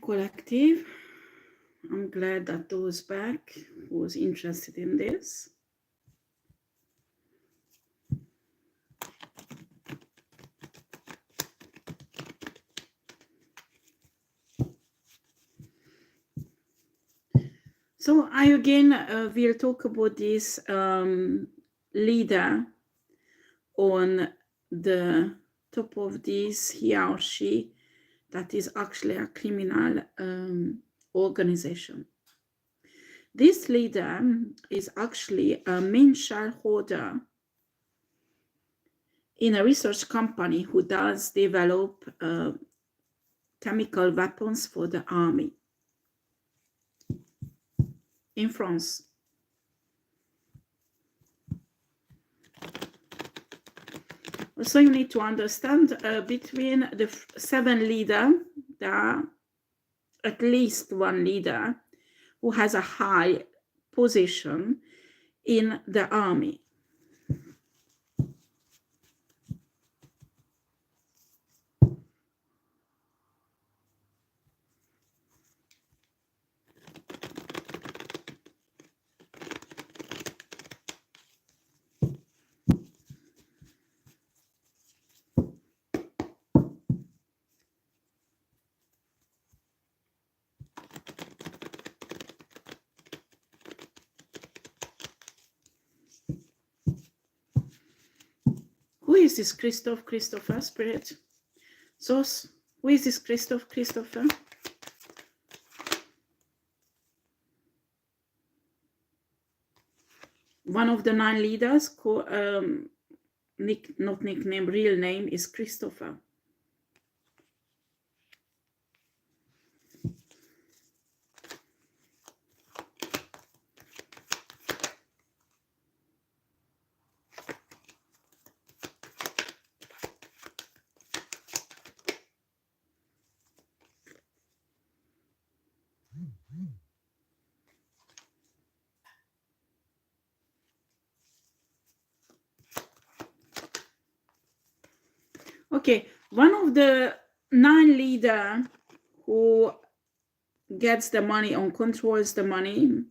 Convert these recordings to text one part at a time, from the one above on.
collective. I'm glad that those back who was interested in this. So I again will talk about this leader on the top of this, he or she, that is actually a criminal organization. This leader is actually a main shareholder in a research company who does develop chemical weapons for the army in France. So you need to understand between the 7 leaders, there are at least one leader who has a high position in the army. Who is this Christopher spirit? So, who is this Christopher? One of the 9 leaders, not nickname, real name is Christopher. Okay, one of the 9 leaders who gets the money or controls the money,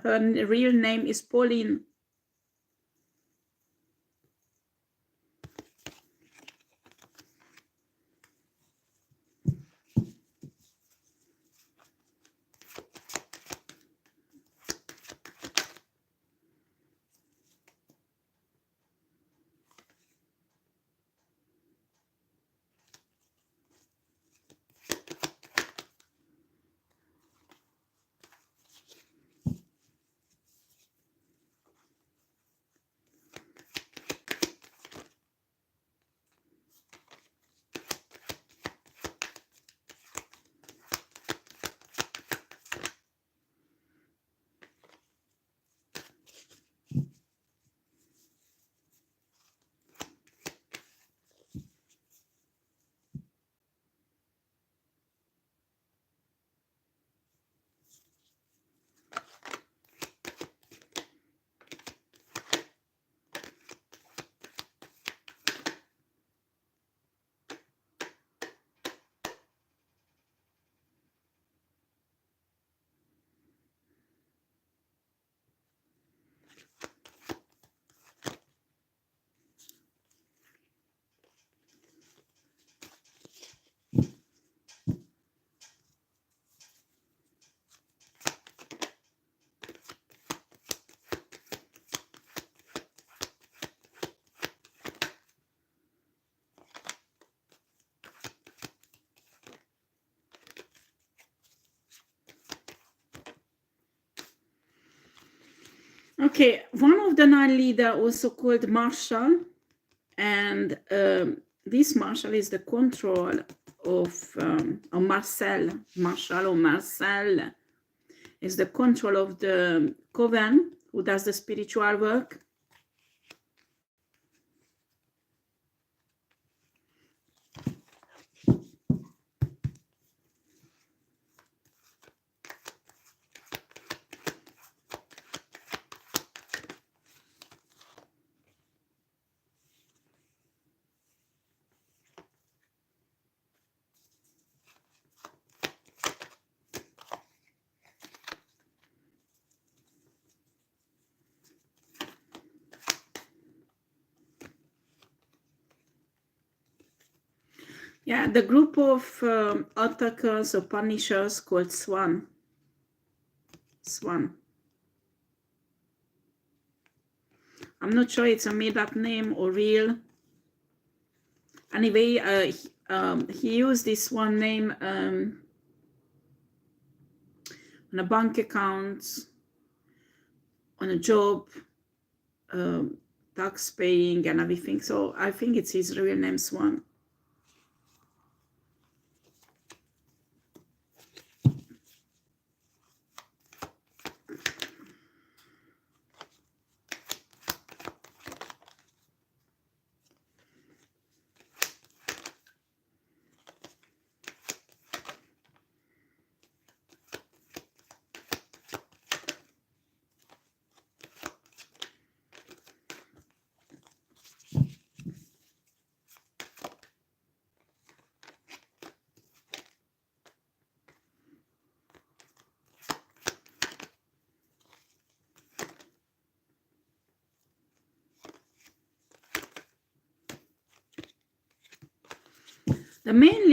her real name is Pauline. Okay, one of the 9 leaders also called Marshall, and this Marshall is the control of Marcel. Marshall or Marcel is the control of the coven who does the spiritual work. Yeah, the group of attackers or punishers called Swan. Swan. I'm not sure it's a made-up name or real. Anyway, he used this one name on a bank account, on a job, tax paying and everything. So I think it's his real name, Swan. The main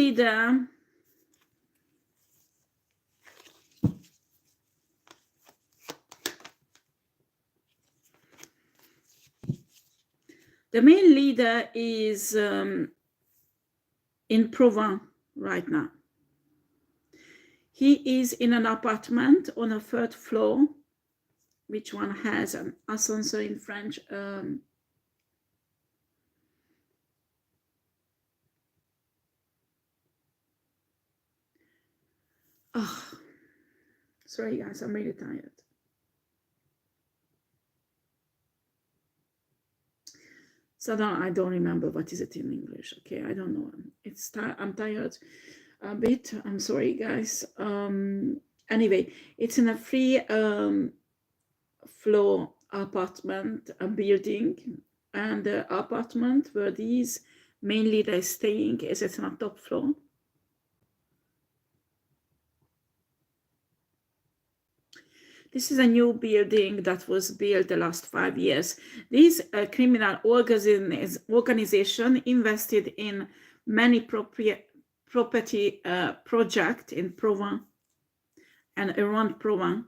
leader is in Provence right now. He is in an apartment on a 3rd floor, which one has an ascensor in French. Oh, sorry guys, I'm really tired. So I don't remember what is it in English. Okay, I don't know. I'm tired a bit. I'm sorry, guys. Anyway, it's in a 3-floor apartment, a building, and the apartment where these main leader is staying is it's on a top floor. This is a new building that was built the last 5 years. This criminal organization invested in many property projects in Provence and around Provence.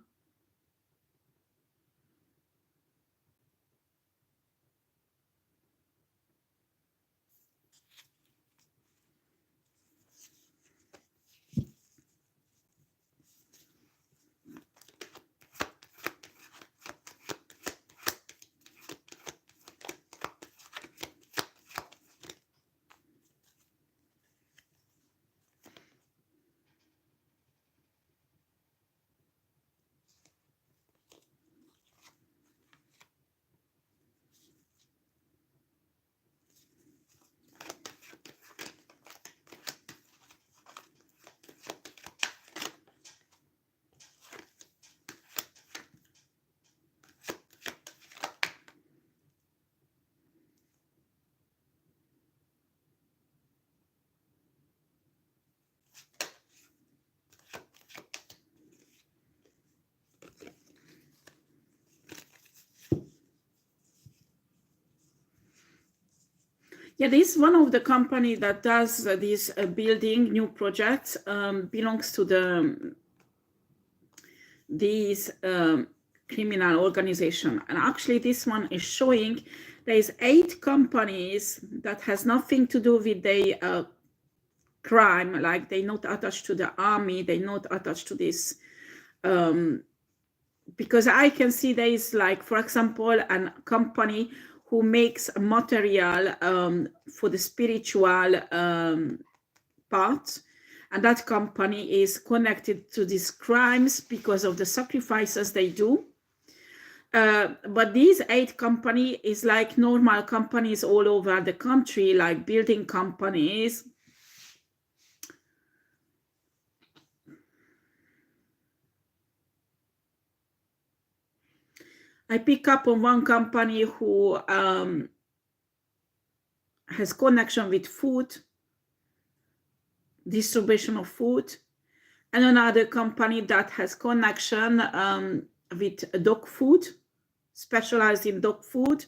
Yeah, this is one of the company that does this building new projects, belongs to these criminal organization. And actually this one is showing there is 8 companies that has nothing to do with the crime, like they're not attached to the army, they're not attached to this, because I can see there is, like, for example, a company who makes material for the spiritual part, and that company is connected to these crimes because of the sacrifices they do. But these 8 companies is like normal companies all over the country, like building companies. I pick up on one company who has connection with food, distribution of food, and another company that has connection with dog food, specialized in dog food.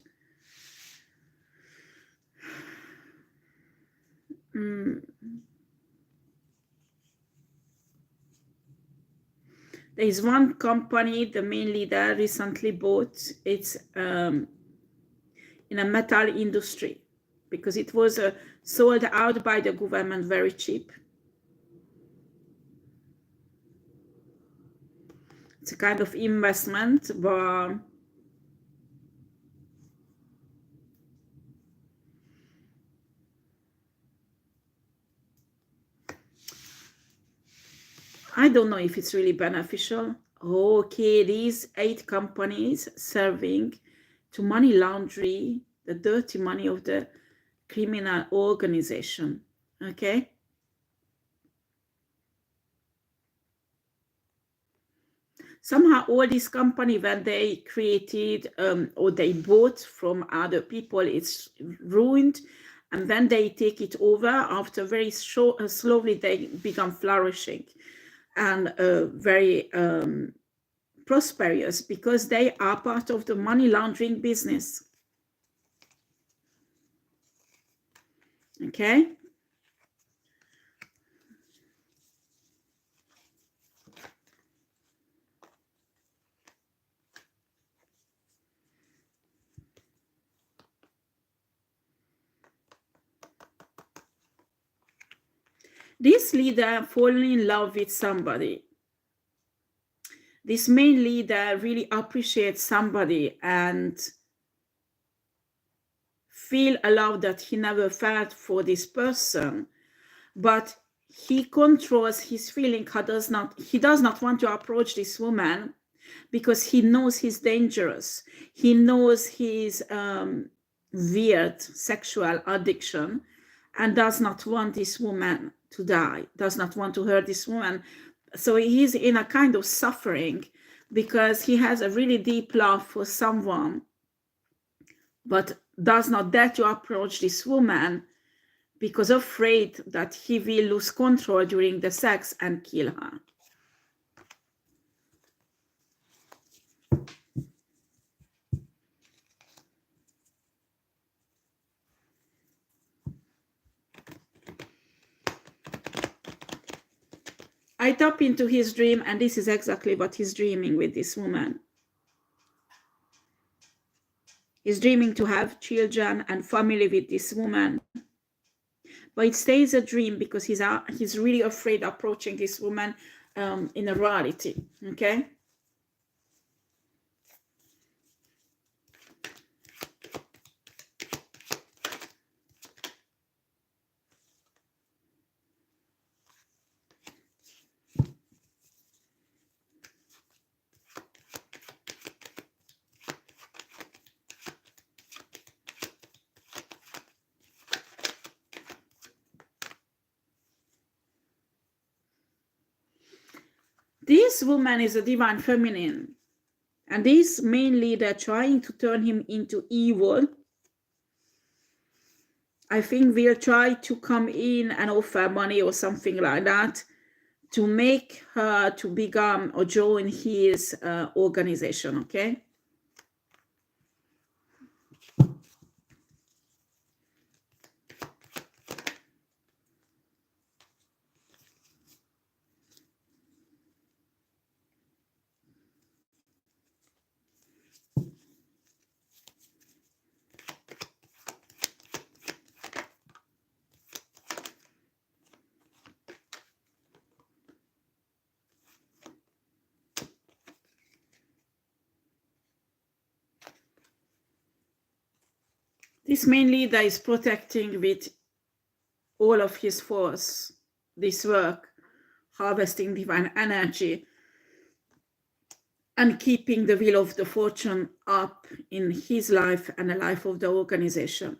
There is one company the main leader recently bought. It's in a metal industry because it was sold out by the government very cheap. It's a kind of investment, but I don't know if it's really beneficial. Okay, these 8 companies serving to money laundry, the dirty money of the criminal organization. Okay. Somehow all these company, when they created or they bought from other people, it's ruined, and then they take it over after very slowly they become flourishing and very prosperous because they are part of the money laundering business. Okay. This leader falling in love with somebody. This main leader really appreciates somebody and feel a love that he never felt for this person, but he controls his feeling. He does not want to approach this woman because he knows he's dangerous. He knows his weird sexual addiction and does not want this woman to die, does not want to hurt this woman. So he's in a kind of suffering because he has a really deep love for someone, but does not dare to approach this woman because afraid that he will lose control during the sex and kill her. I tap into his dream, and this is exactly what he's dreaming with this woman. He's dreaming to have children and family with this woman. But it stays a dream because he's really afraid approaching this woman in a reality. Okay. This woman is a divine feminine, and this main leader trying to turn him into evil, I think will try to come in and offer money or something like that to make her to become or join his organization. Okay. This main leader is protecting with all of his force this work, harvesting divine energy and keeping the wheel of the fortune up in his life and the life of the organization.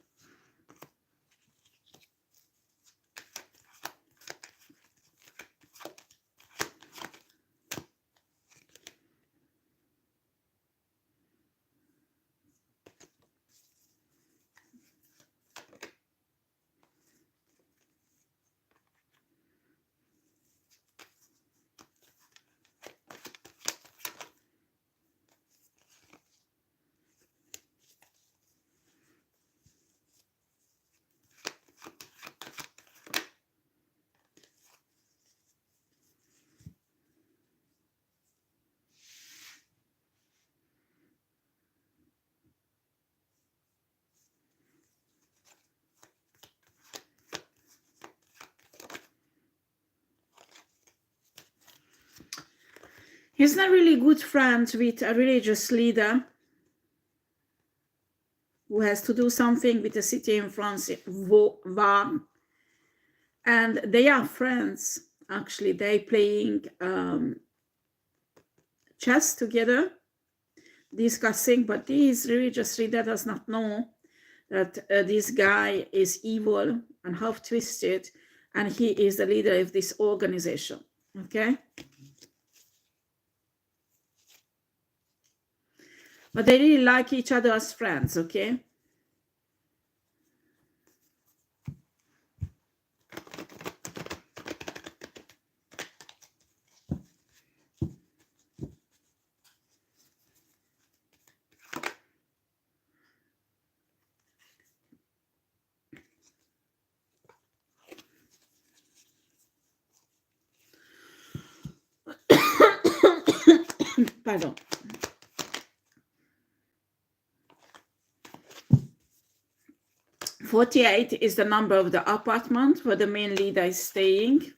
He's not really good friends with a religious leader who has to do something with a city in France, Var. And they are friends, actually. They playing chess together, discussing, but this religious leader does not know that this guy is evil and half twisted, and he is the leader of this organization. Okay, but they really like each other as friends. Okay. Pardon. "48 is the number of the apartment where the main leader is staying.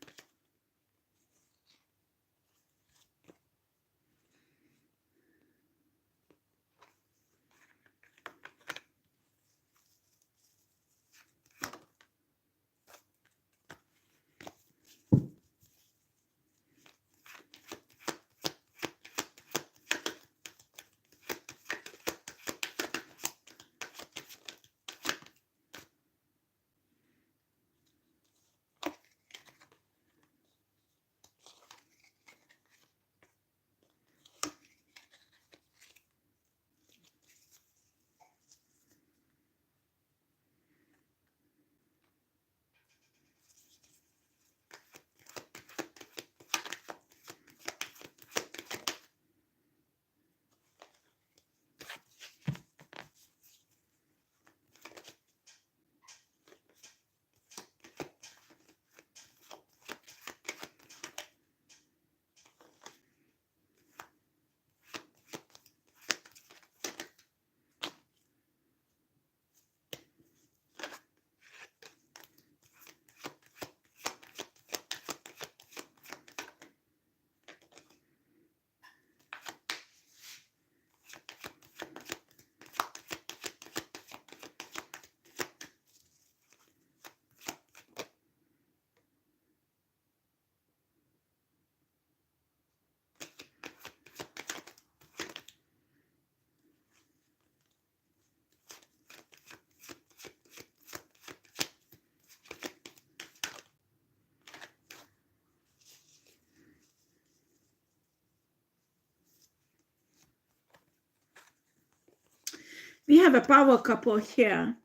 We have a power couple here.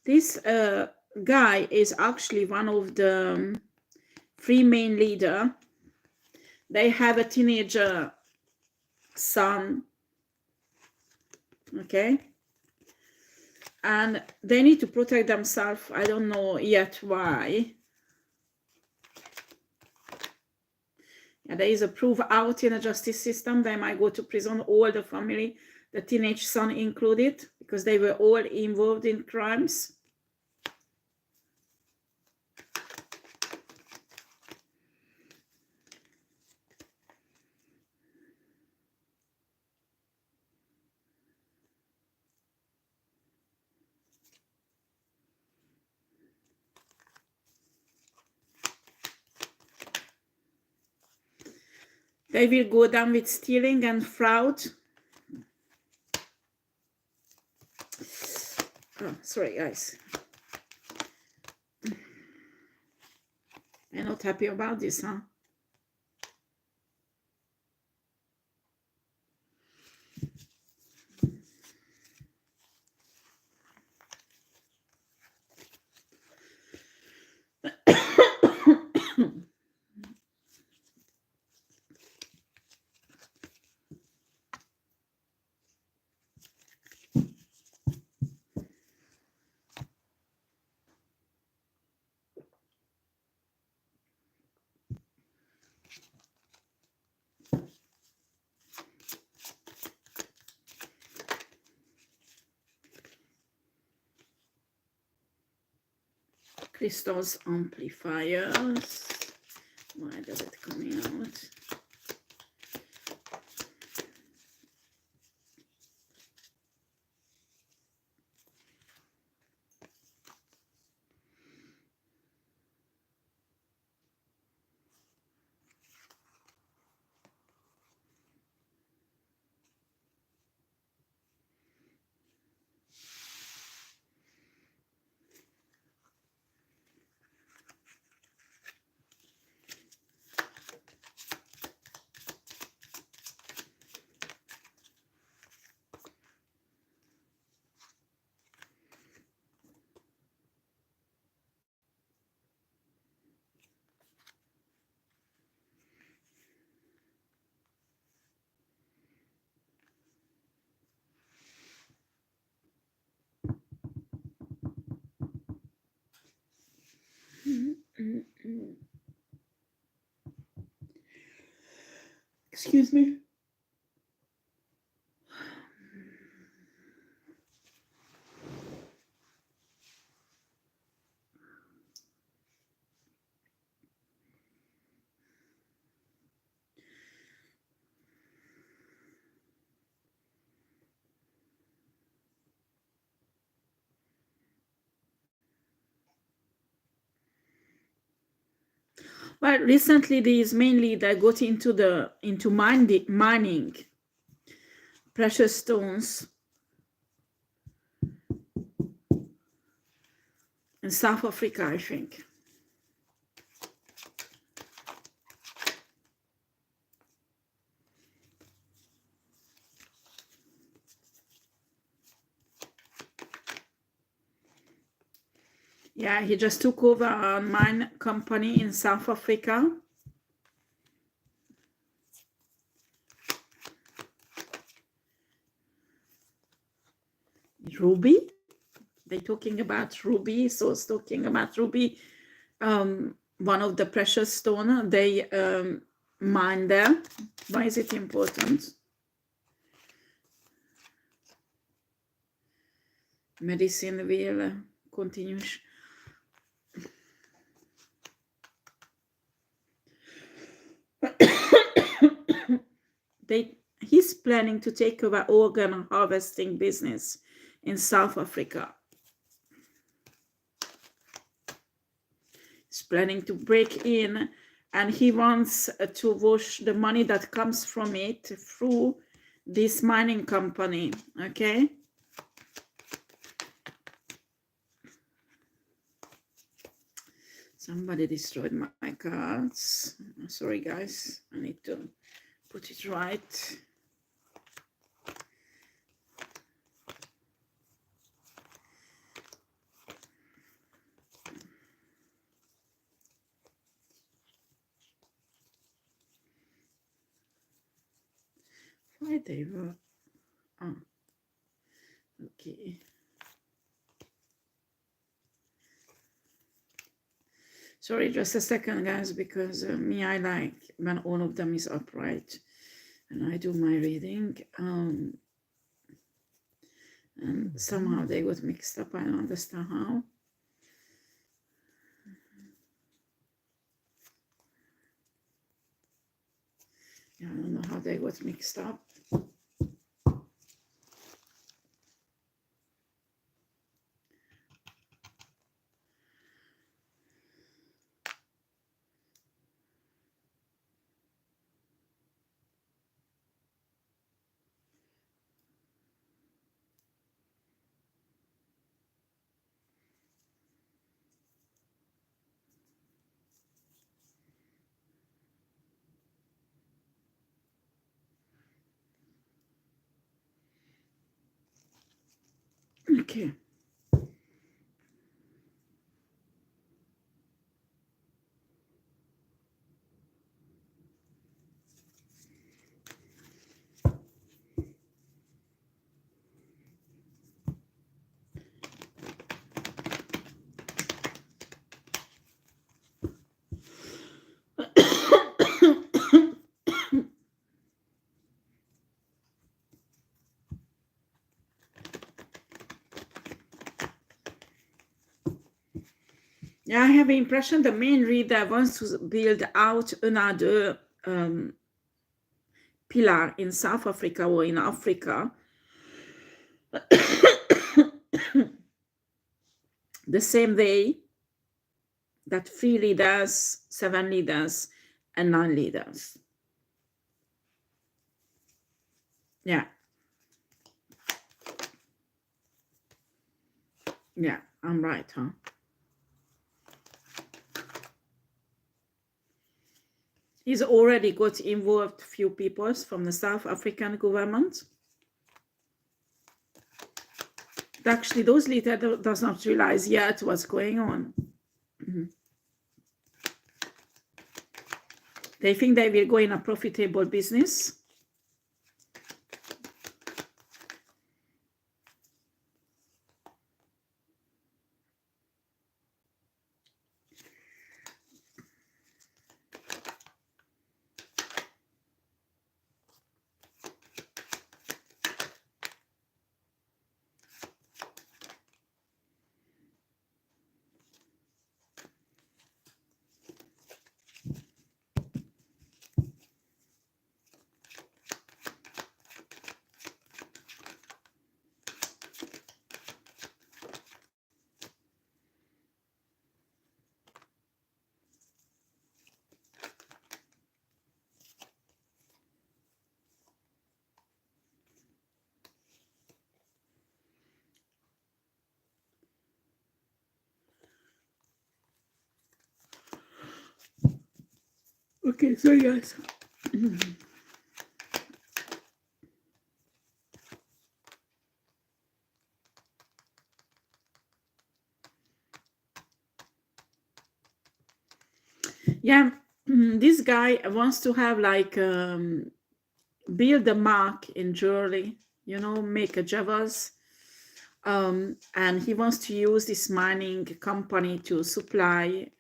This guy is actually one of the three main leader. They have a teenager son. Okay. And they need to protect themselves. I don't know yet why. Yeah, there is a proof out in the justice system. They might go to prison, all the family, the teenage son included, because they were all involved in crimes. They will go down with stealing and fraud. Oh, sorry, guys. I'm not happy about this, huh? Crystals amplifiers. Why does it coming out? Excuse me. Well, recently these mainly they got into mining precious stones in South Africa, I think. Yeah, he just took over a mine company in South Africa. Ruby? They're talking about ruby, so it's talking about ruby. One of the precious stone they mine there. Why is it important? Medicine will continue. He's planning to take over organ harvesting business in South Africa. He's planning to break in, and he wants to wash the money that comes from it through this mining company. Okay. Somebody destroyed my cards. Sorry, guys. I need to put it right. Why they were... Oh. Okay. Sorry, just a second, guys, because me, I like when all of them is upright and I do my reading. And somehow they got mixed up. I don't understand how. Yeah, I don't know how they got mixed up. Okay. Yeah, I have the impression the main reader wants to build out another pillar in South Africa or in Africa. The same way that 3 leaders, 7 leaders, and 9 leaders. Yeah. Yeah, I'm right, huh? He's already got involved few people from the South African government. Actually, those leaders does not realize yet what's going on. They think they will go in a profitable business. Okay, so yes. Yeah, this guy wants to have like build a mark in jewelry, you know, make a jewels. And he wants to use this mining company to supply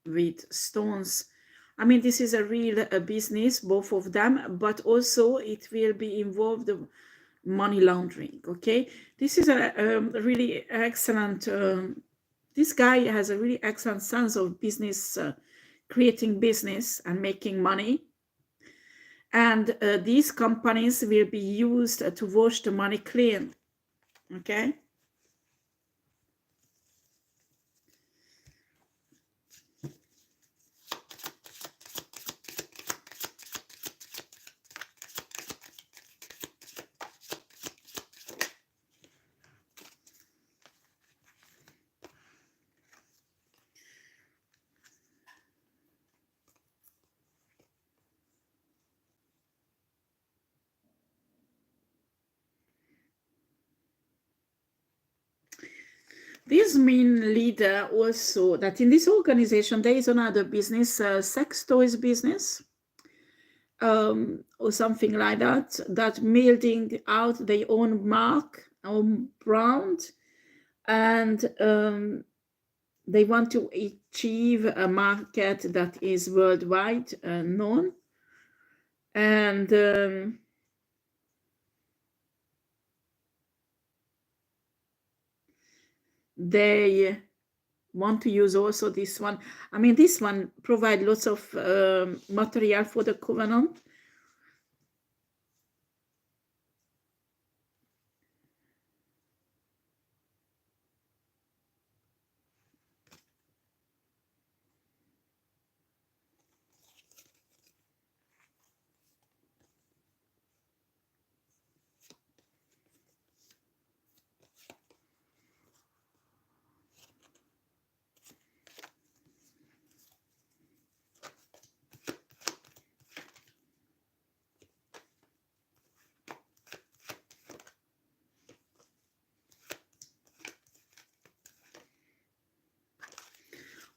with stones. I mean, this is a real business, both of them, but also it will be involved money laundering. Okay, this is a really excellent. This guy has a really excellent sense of business, creating business and making money. And these companies will be used to wash the money clean. Okay. This main leader also that in this organization there is another business, sex toys business, or something like that, that building out their own mark, own brand, and they want to achieve a market that is worldwide known, and they want to use also this one. I mean, this one provide lots of material for the covenant.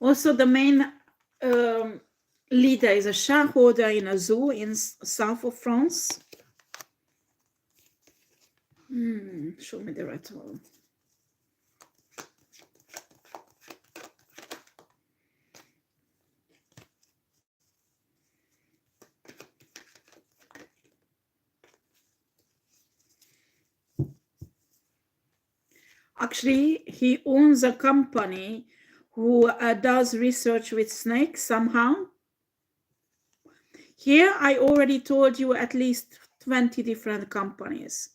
Also, the main leader is a shareholder in a zoo in south of France. Show me the right one. Actually, he owns a company who does research with snakes somehow. Here, I already told you at least 20 different companies.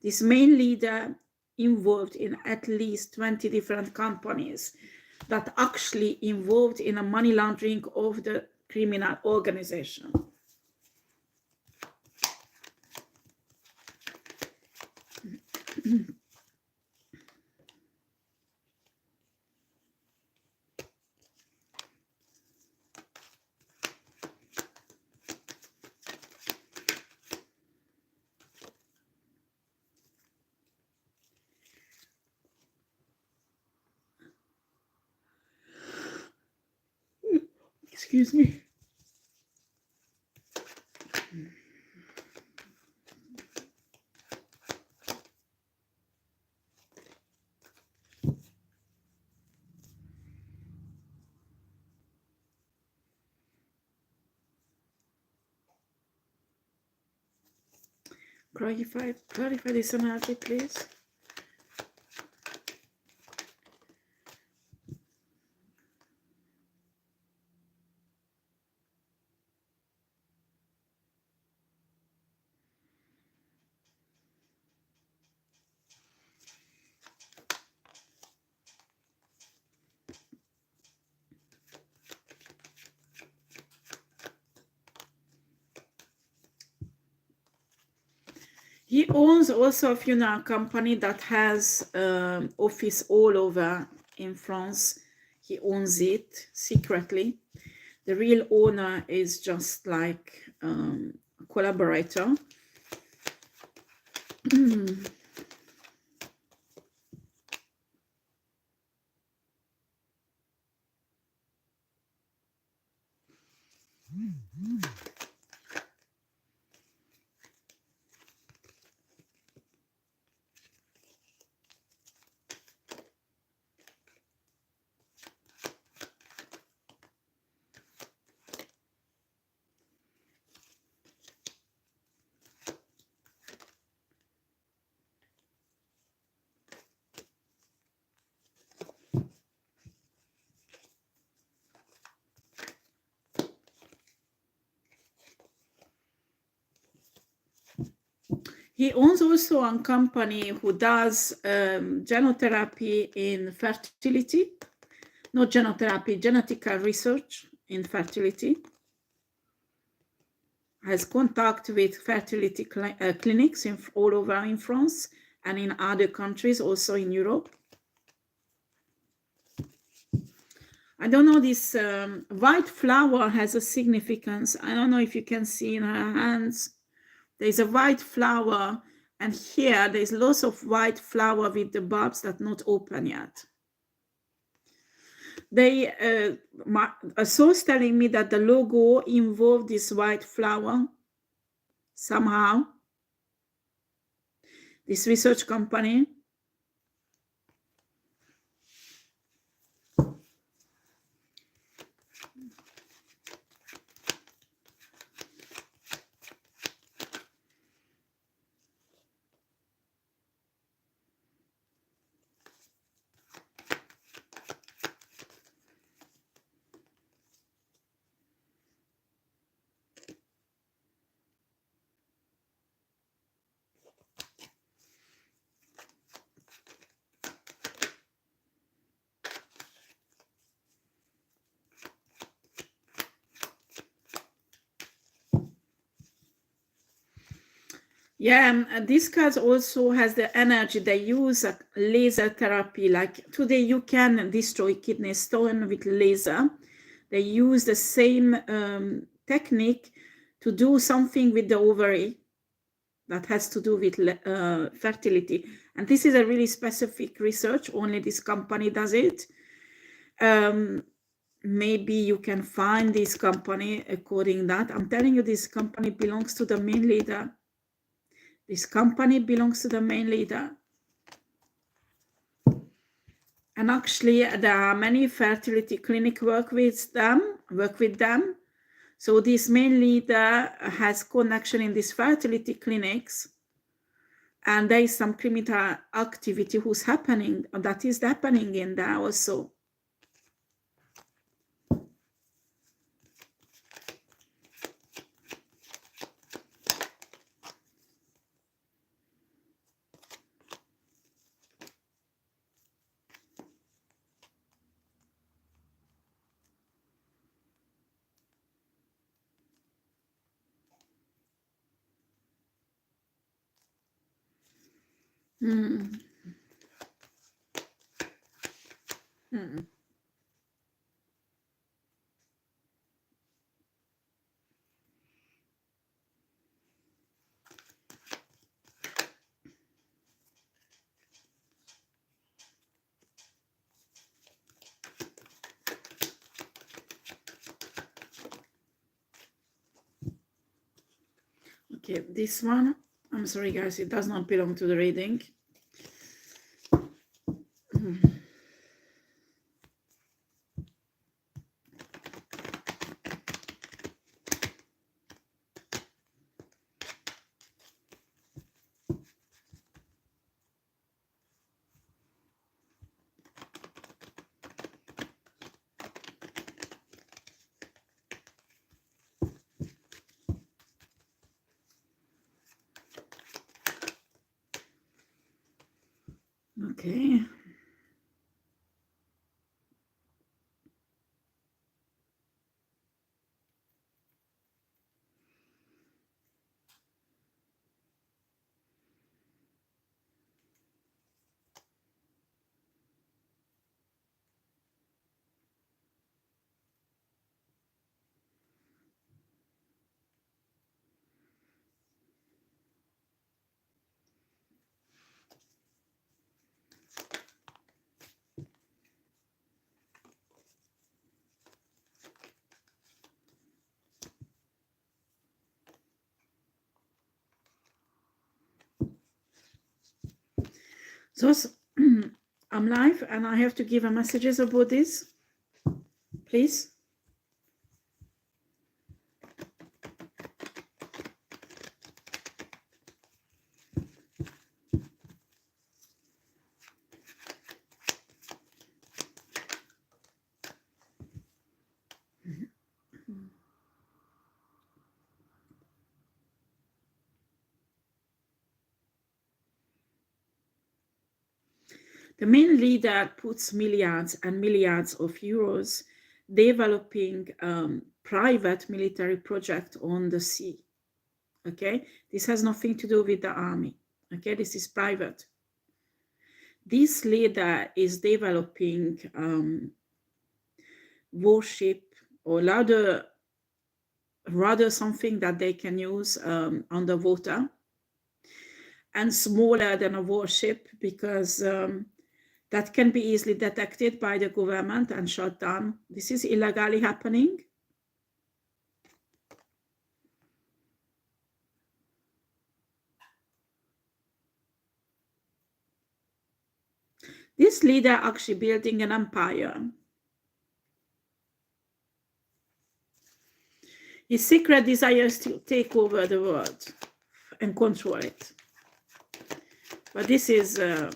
This main leader involved in at least 20 different companies that actually involved in a money laundering of the criminal organization. Excuse me. Clarify this analogy, please. He owns also a funeral company that has office all over in France. He owns it secretly. The real owner is just like a collaborator. He owns also a company who does genotherapy in fertility, not genotherapy, genetical research in fertility. Has contact with fertility clinics all over in France and in other countries, also in Europe. I don't know, this white flower has a significance. I don't know if you can see in her hands. There's a white flower, and here there's lots of white flower with the bulbs that not open yet. A source telling me that the logo involved this white flower somehow. This research company. Yeah, and this card also has the energy. They use laser therapy. Like today, you can destroy kidney stone with laser. They use the same technique to do something with the ovary that has to do with fertility. And this is a really specific research. Only this company does it. Maybe you can find this company according that. I'm telling you, this company belongs to the main leader. This company belongs to the main leader. And actually, there are many fertility clinics work with them. So this main leader has connection in these fertility clinics. And there is some criminal activity that is happening in there also. Okay, this one, I'm sorry guys, it does not belong to the reading. Okay. So I'm live and I have to give a messages about this, please. The main leader puts milliards and milliards of euros developing private military project on the sea. Okay, this has nothing to do with the army. Okay, this is private. This leader is developing warship, or rather something that they can use underwater and smaller than a warship, because that can be easily detected by the government and shut down. This is illegally happening. This leader actually building an empire. His secret desire is to take over the world and control it. But this is a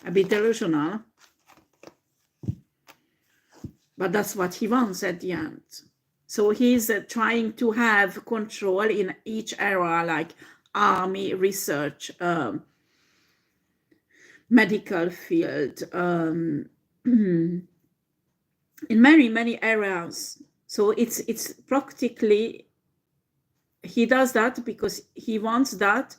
bit delusional. But that's what he wants at the end. So he's trying to have control in each area, like army, research, medical field, in many areas. So it's practically, he does that because he wants that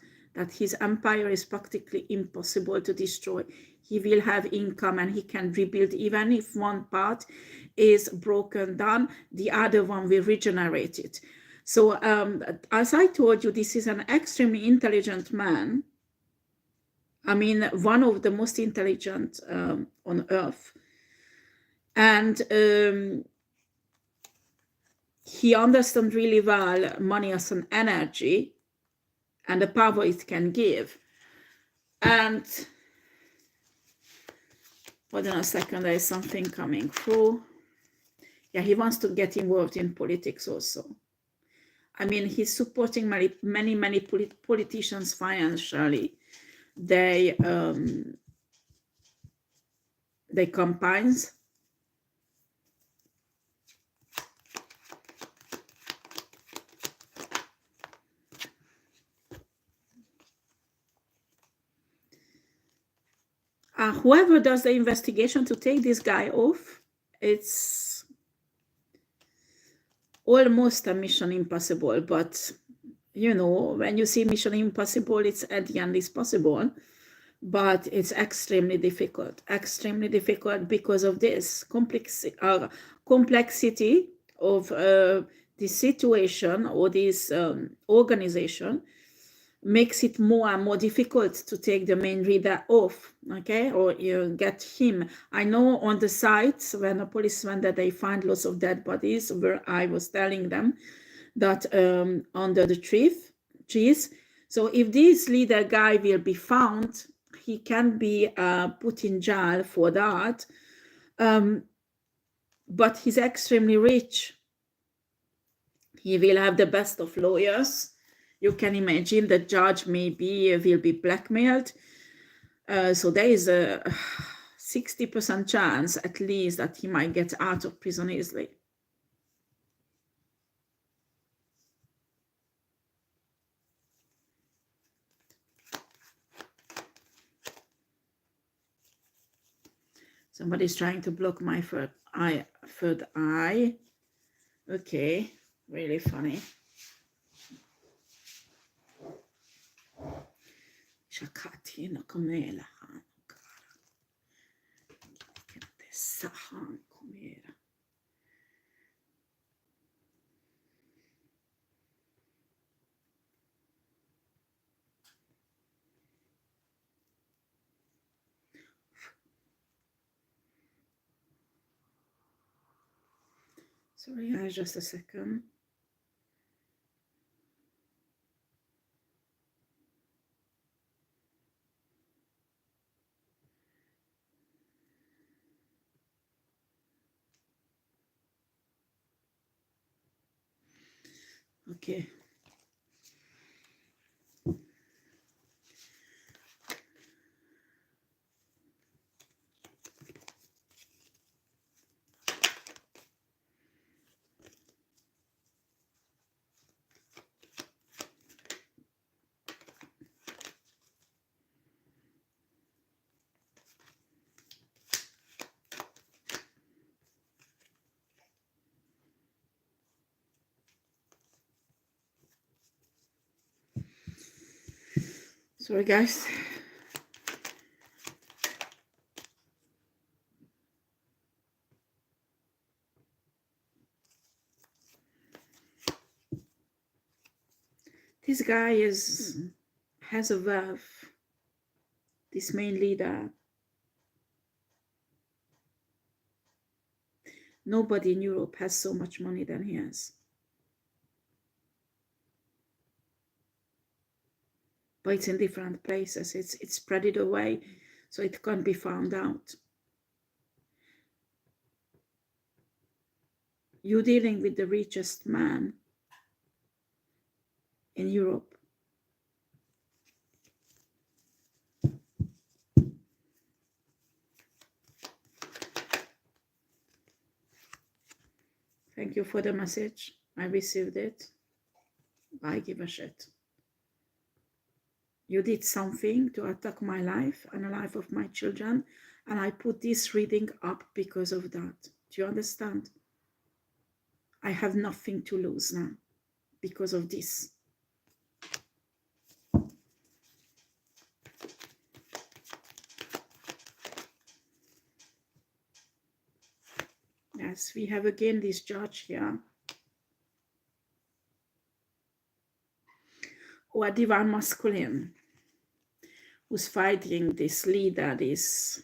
his empire is practically impossible to destroy. He will have income and he can rebuild. Even if one part is broken down, the other one will regenerate it. So as I told you, this is an extremely intelligent man. I mean, one of the most intelligent on earth. And he understands really well money as an energy and the power it can give. And hold on a second, there is something coming through. Yeah, he wants to get involved in politics also. I mean, he's supporting many politicians financially. They campaigns. Whoever does the investigation to take this guy off, it's almost a mission impossible. But you know, when you see mission impossible, it's at the end is possible. But it's extremely difficult because of this complexity of this situation, or this organization makes it more and more difficult to take the main leader off, okay, or you get him. I know on the sites when the police went that they find lots of dead bodies, where I was telling them that under the trees. So if this leader guy will be found, he can be put in jail for that. But he's extremely rich. He will have the best of lawyers. You can imagine the judge maybe will be blackmailed. So there is a 60% chance at least that he might get out of prison easily. Somebody's trying to block my third eye. Okay, really funny. Shakatino comela, cara. Che tessa comera. Sorry, guys, just a second. Okay. Sorry, guys. This guy has a wealth. This main leader. Nobody in Europe has so much money than he has. But it's in different places. It's spread it away, so it can't be found out. You're dealing with the richest man in Europe. Thank you for the message. I received it. I give a shit. You did something to attack my life and the life of my children, and I put this reading up because of that. Do you understand? I have nothing to lose now because of this. Yes, we have again this judge here. Or a divine masculine who's fighting this leader, this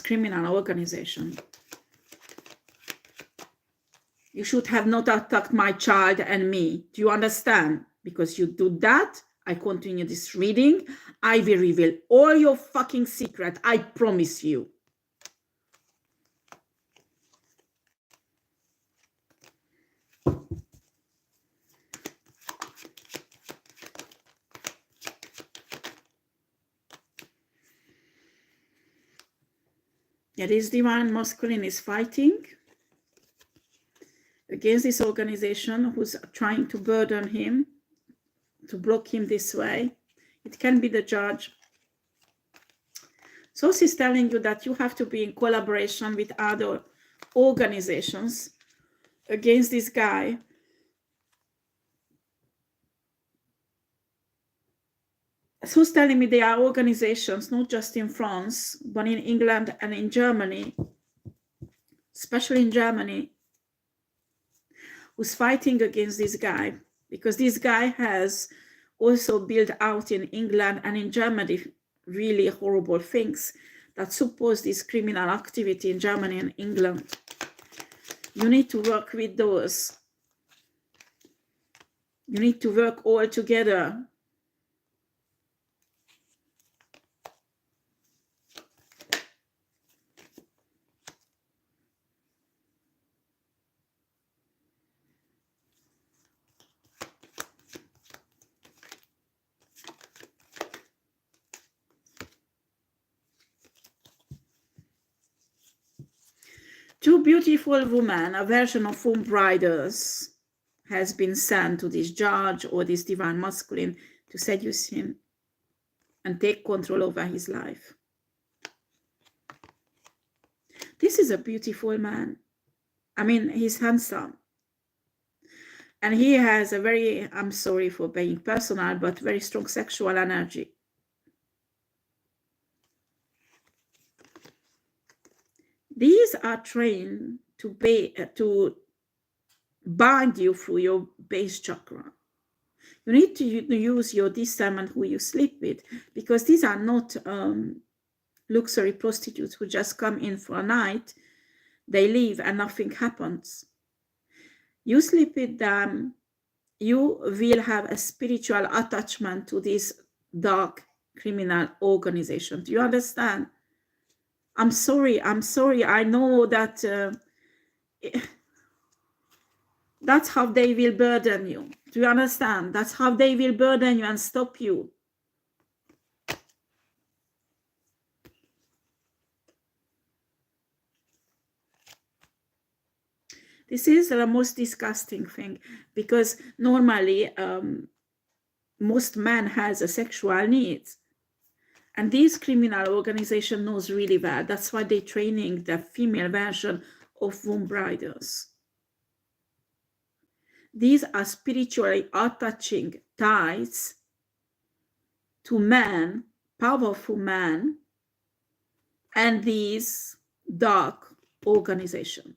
criminal organization. You should have not attacked my child and me. Do you understand? Because you do that, I continue this reading. I will reveal all your fucking secret. I promise you. Yeah, this divine masculine is fighting against this organization who's trying to burden him, to block him this way. It can be the judge. So she's telling you that you have to be in collaboration with other organizations against this guy. So who's telling me there are organizations, not just in France, but in England and in Germany, especially in Germany, who's fighting against this guy, because this guy has also built out in England and in Germany really horrible things that support this criminal activity in Germany and England. You need to work with those. You need to work all together. Two beautiful women, a version of whom briders, has been sent to this judge or this divine masculine to seduce him and take control over his life. This is a beautiful man. I mean, he's handsome. And he has a very, I'm sorry for being personal, but very strong sexual energy. These are trained to bind you through your base chakra. You need to use your discernment who you sleep with, because these are not luxury prostitutes who just come in for a night, they leave and nothing happens. You sleep with them, you will have a spiritual attachment to this dark criminal organization. Do you understand? I'm sorry. I know that that's how they will burden you. Do you understand? That's how they will burden you and stop you. This is the most disgusting thing, because normally most men has a sexual needs, and this criminal organization knows really well. That's why they're training the female version of womb riders. These are spiritually attaching ties to men, powerful men, and these dark organization.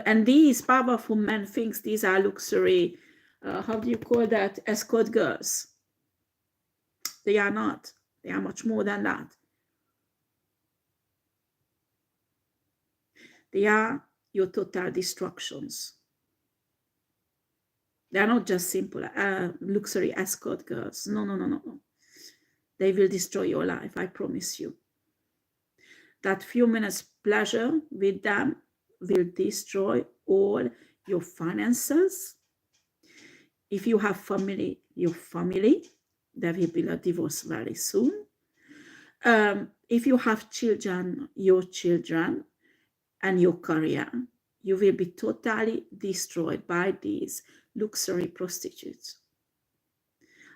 And these powerful men thinks these are luxury, how do you call that, escort girls. They are not. They are much more than that. They are your total destructions. They are not just simple luxury escort girls. No, no, no, no, no. They will destroy your life, I promise you. That few minutes pleasure with them will destroy all your finances. If you have family, your family, there will be a divorce very soon. If you have children, your children, and your career, you will be totally destroyed by these luxury prostitutes.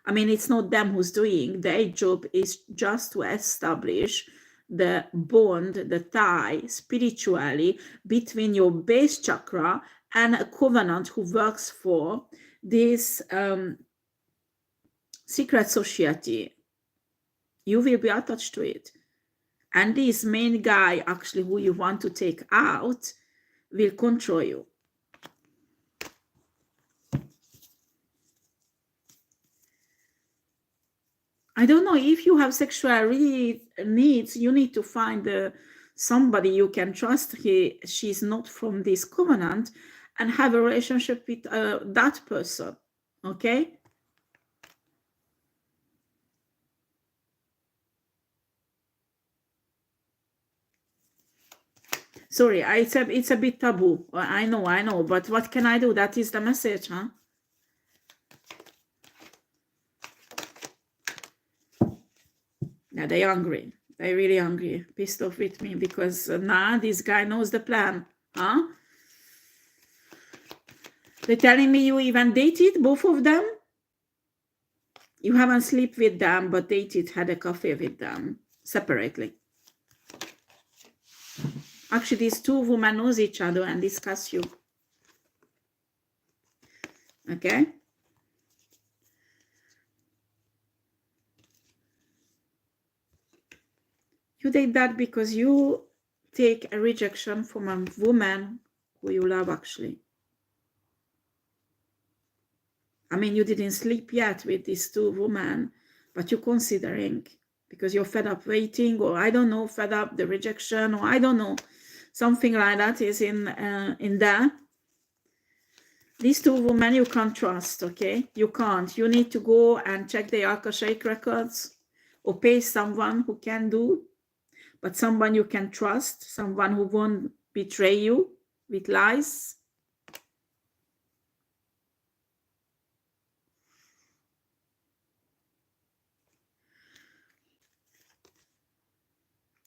I mean, it's not them who's doing. Their job is just to establish the bond, the tie spiritually between your base chakra and a covenant who works for this secret society. You will be attached to it. And this main guy, actually, who you want to take out, will control you. I don't know, if you have sexual needs, you need to find somebody you can trust. She's not from this covenant, and have a relationship with that person, okay? Sorry, it's a bit taboo. I know, but what can I do? That is the message, huh? Yeah, they're angry. They're really angry, pissed off with me, because nah, this guy knows the plan, huh? They're telling me you even dated both of them? You haven't slept with them, but dated, had a coffee with them separately. Actually, these two women knows each other and discuss you. Okay? You did that because you take a rejection from a woman who you love, actually. I mean, you didn't sleep yet with these two women, but you're considering, because you're fed up waiting, or I don't know, fed up the rejection, or I don't know, something like that is in there. These two women you can't trust, okay? You can't. You need to go and check the Akashic records, or pay someone who can do, but someone you can trust, someone who won't betray you with lies.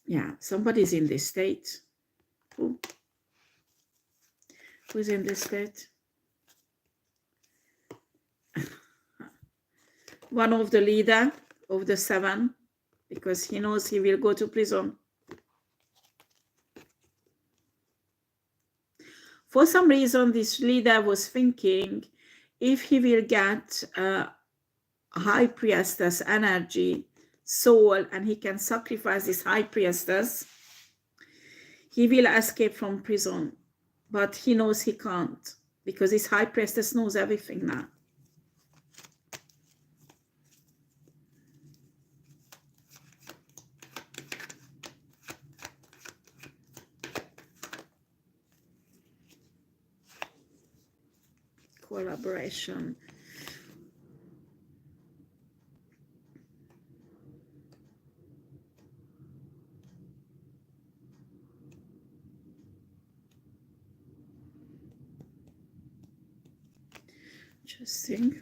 Yeah, somebody's in this state. Who's in this state? One of the leader of the 7, because he knows he will go to prison. For some reason, this leader was thinking, if he will get high priestess energy, soul, and he can sacrifice this high priestess, he will escape from prison. But he knows he can't, because his high priestess knows everything now. Collaboration. Interesting.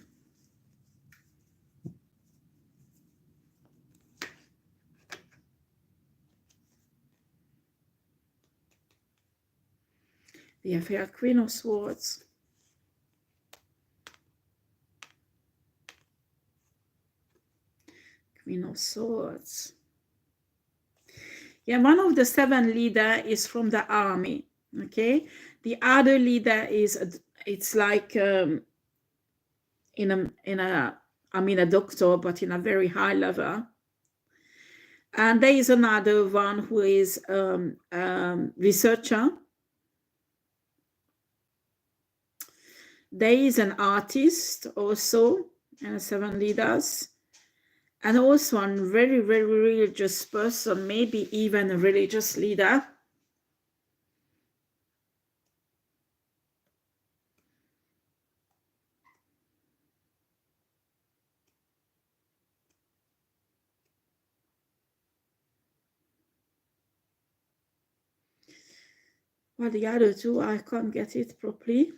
We have here Queen of Swords. Queen of Swords. Yeah, one of the 7 leader is from the army. Okay, the other leader is, it's like in a I mean a doctor, but in a very high level. And there is another one who is researcher. There is an artist also, and 7 leaders, and also a very, very religious person, maybe even a religious leader. Well, the other 2, I can't get it properly.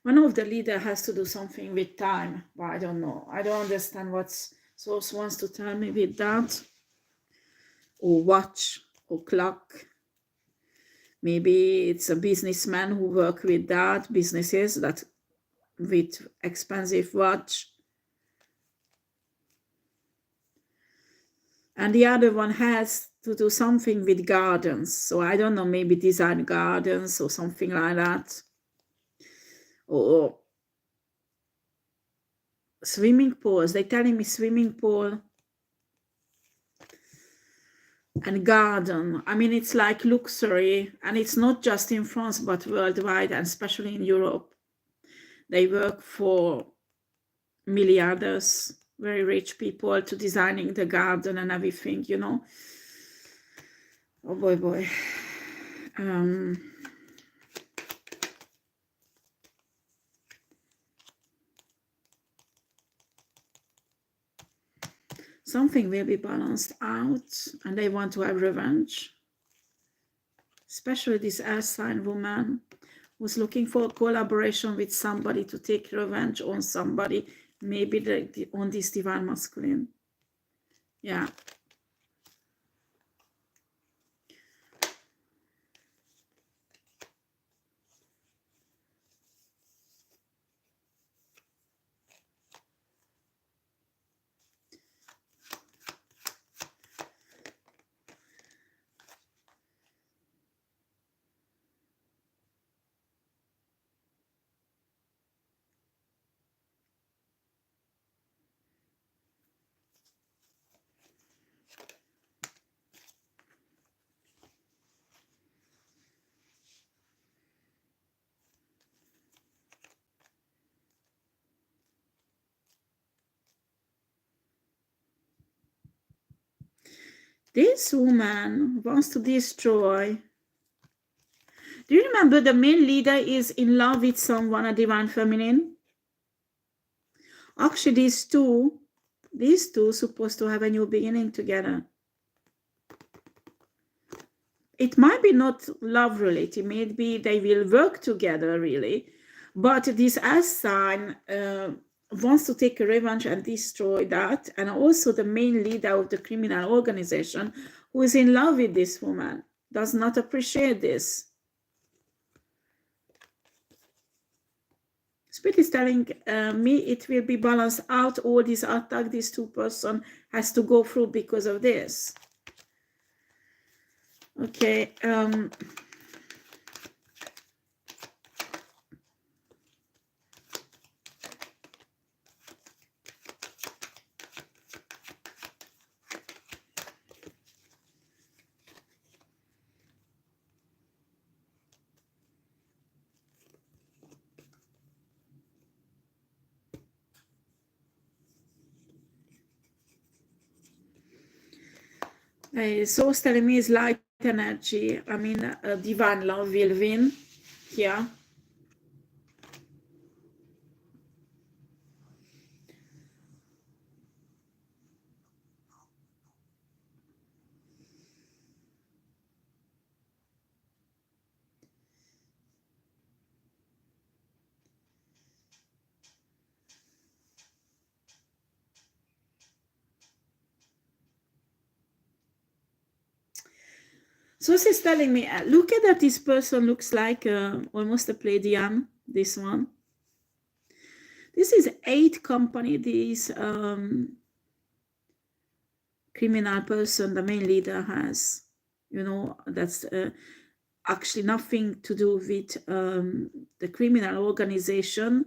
One of the leader has to do something with time, but I don't know. I don't understand what Source wants to tell me with that. Or watch, or clock. Maybe it's a businessman who work with that, businesses that with expensive watch. And the other one has to do something with gardens. So I don't know, maybe design gardens or something like that. Or swimming pools. They're telling me swimming pool and garden. I mean, it's like luxury, and it's not just in France, but worldwide, and especially in Europe. They work for milliardaires, very rich people, to designing the garden and everything, you know. Oh boy. Something will be balanced out, and they want to have revenge. Especially this air sign woman who's looking for a collaboration with somebody to take revenge on somebody, maybe on this divine masculine. Yeah. This woman wants to destroy. Do you remember the main leader is in love with someone, a divine feminine? Actually, these two supposed to have a new beginning together. It might be not love related, maybe they will work together really, but this air sign wants to take a revenge and destroy that. And also the main leader of the criminal organization, who is in love with this woman, does not appreciate this. Spirit is telling me it will be balanced out. All this attack this 2 person has to go through because of this. Okay. Source telling me is light energy. I mean, divine love will win here. So she's telling me, look at that, this person looks like almost a Pleiadian, this one. This is 8 company, this criminal person, the main leader has, you know, that's actually nothing to do with the criminal organization.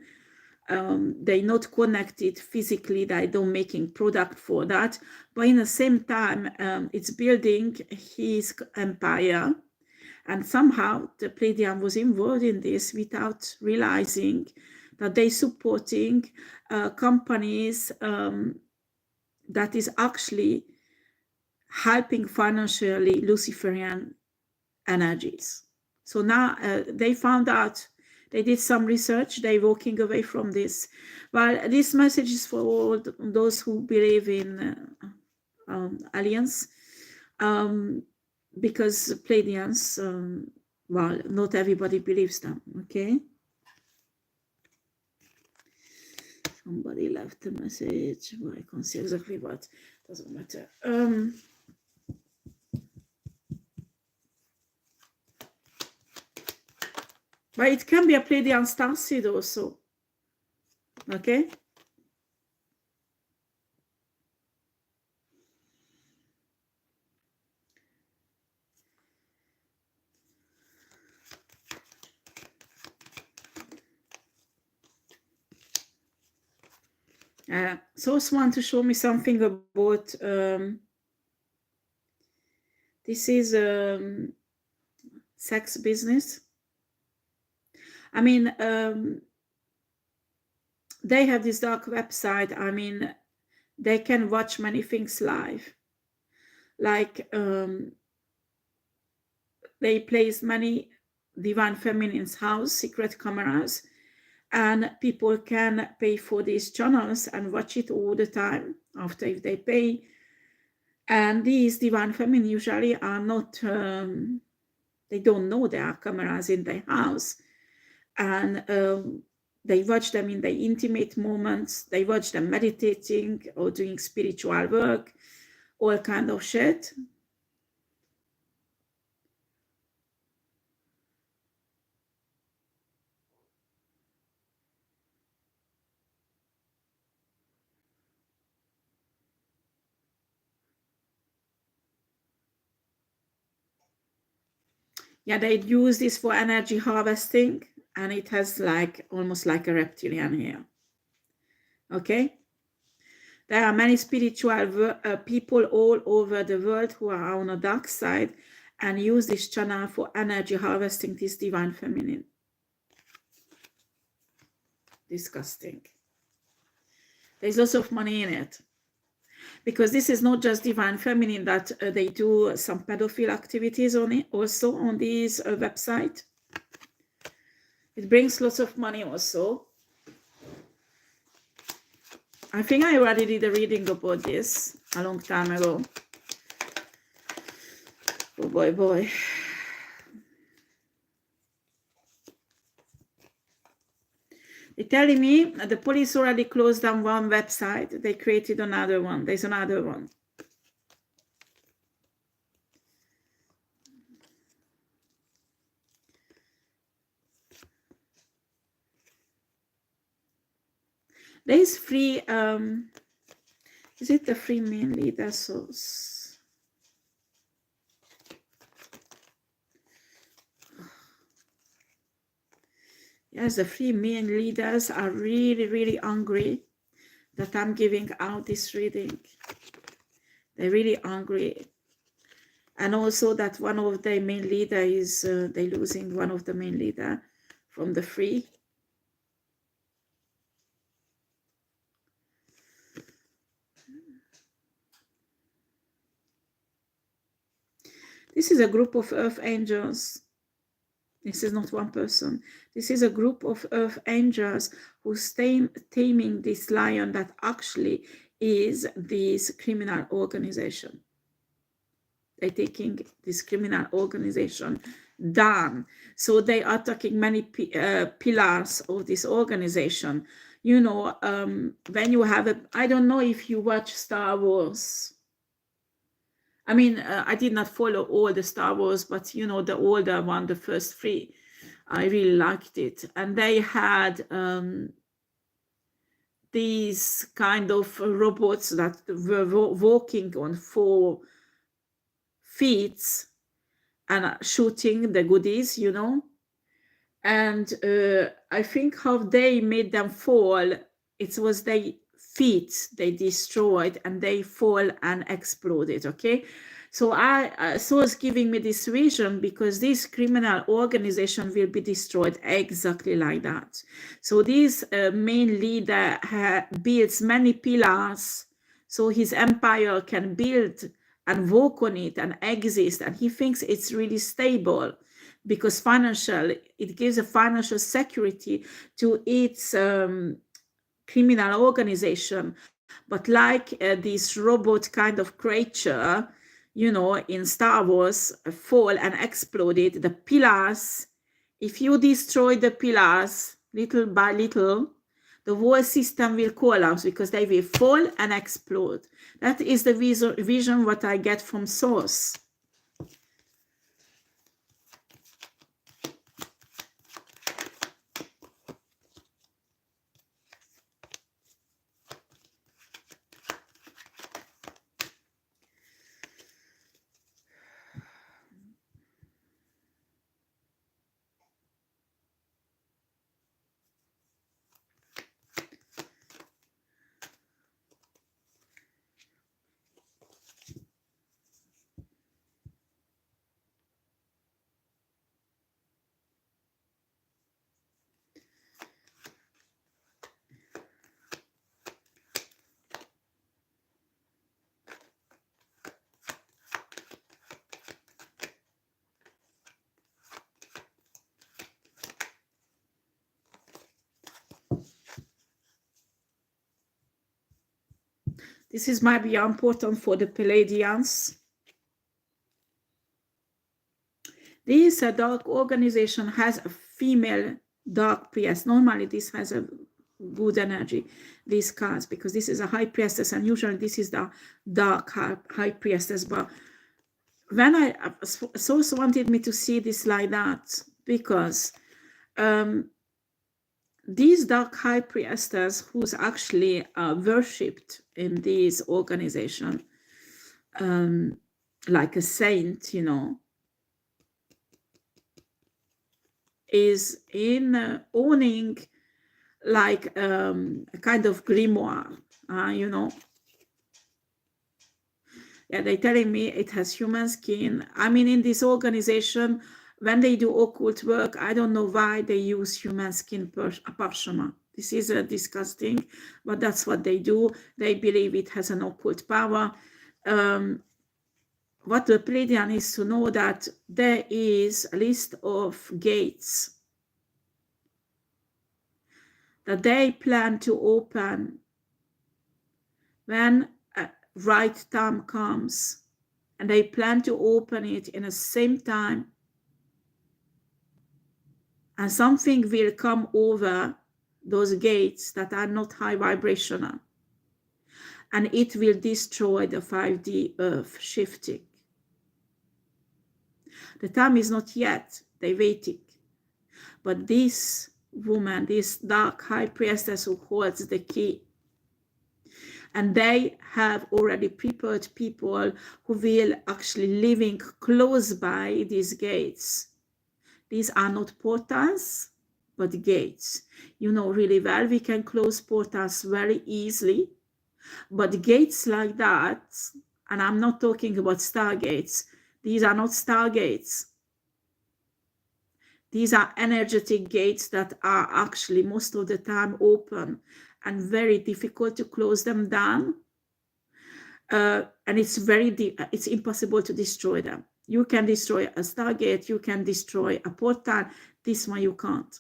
They're not connected physically, they don't making product for that, but in the same time it's building his empire, and somehow the Pleiadian was involved in this without realizing that they supporting companies that is actually helping financially Luciferian energies. So now they found out, they did some research, they're walking away from this. Well, this message is for all those who believe in aliens, because Pleiadians, well, not everybody believes them, okay? Somebody left a message, well, I can't see exactly what, doesn't matter. But it can be a Pleiadian starseed also, okay? Source want to show me something about this is sex business. I mean, they have this dark website. I mean, they can watch many things live. Like they place many divine feminine's house secret cameras, and people can pay for these channels and watch it all the time after if they pay. And these divine feminine usually are not, they don't know there are cameras in their house. And they watch them in their intimate moments. They watch them meditating or doing spiritual work, all kind of shit. Yeah, they use this for energy harvesting, and it has like almost like a reptilian here. Okay, there are many spiritual people all over the world who are on the dark side and use this channel for energy harvesting this divine feminine. Disgusting. There's lots of money in it, because this is not just divine feminine, that they do some pedophile activities on it also on this website. It brings lots of money also. I think I already did a reading about this a long time ago. Oh boy. They're telling me the police already closed down one website. They created another one. There's another one. There's free, is it the free main leader source? Yes, the free main leaders are really, really angry that I'm giving out this reading. They're really angry. And also that one of the main leader is, they're losing one of the main leader from the free. This is a group of earth angels. This is not one person. This is a group of earth angels who's taming this lion that actually is this criminal organization. They're taking this criminal organization down. So they are attacking many pillars of this organization. You know, when you have I don't know if you watch Star Wars. I mean, I did not follow all the Star Wars, but you know, the older one, the first three, I really liked it. And they had these kind of robots that were walking on 4 feet and shooting the goodies, you know. And I think how they made them fall, it was their feet they destroyed and they fall and exploded. Okay, so so it's giving me this vision, because this criminal organization will be destroyed exactly like that. So this main leader builds many pillars so his empire can build and walk on it and exist, and he thinks it's really stable because it gives a financial security to its criminal organization. But like this robot kind of creature, you know, in Star Wars, fall and exploded, the pillars, if you destroy the pillars little by little, the whole system will collapse because they will fall and explode. That is the vision what I get from source. This is might be important for the Palladians. This dark organization has a female dark priestess. Normally, this has a good energy, these cards, because this is a high priestess, and usually this is the dark high priestess. But when Source wanted me to see this like that, because these dark high priestess, who's actually worshipped in this organization, like a saint, you know, is in owning like a kind of grimoire, you know. Yeah, they're telling me it has human skin. I mean, in this organization, when they do occult work, I don't know why they use human skin parchment. This is disgusting, but that's what they do. They believe it has an occult power. What the Pleiadian needs to know, that there is a list of gates that they plan to open when a right time comes, and they plan to open it in the same time, and something will come over those gates that are not high vibrational, and it will destroy the 5D earth shifting. The time is not yet, they're waiting. But this woman, this dark high priestess who holds the key, and they have already prepared people who will actually living close by these gates. These are not portals, but gates. You know really well, we can close portals very easily, but gates like that, and I'm not talking about stargates, these are not stargates. These are energetic gates that are actually most of the time open and very difficult to close them down. And it's impossible to destroy them. You can destroy a stargate, you can destroy a portal. This one you can't.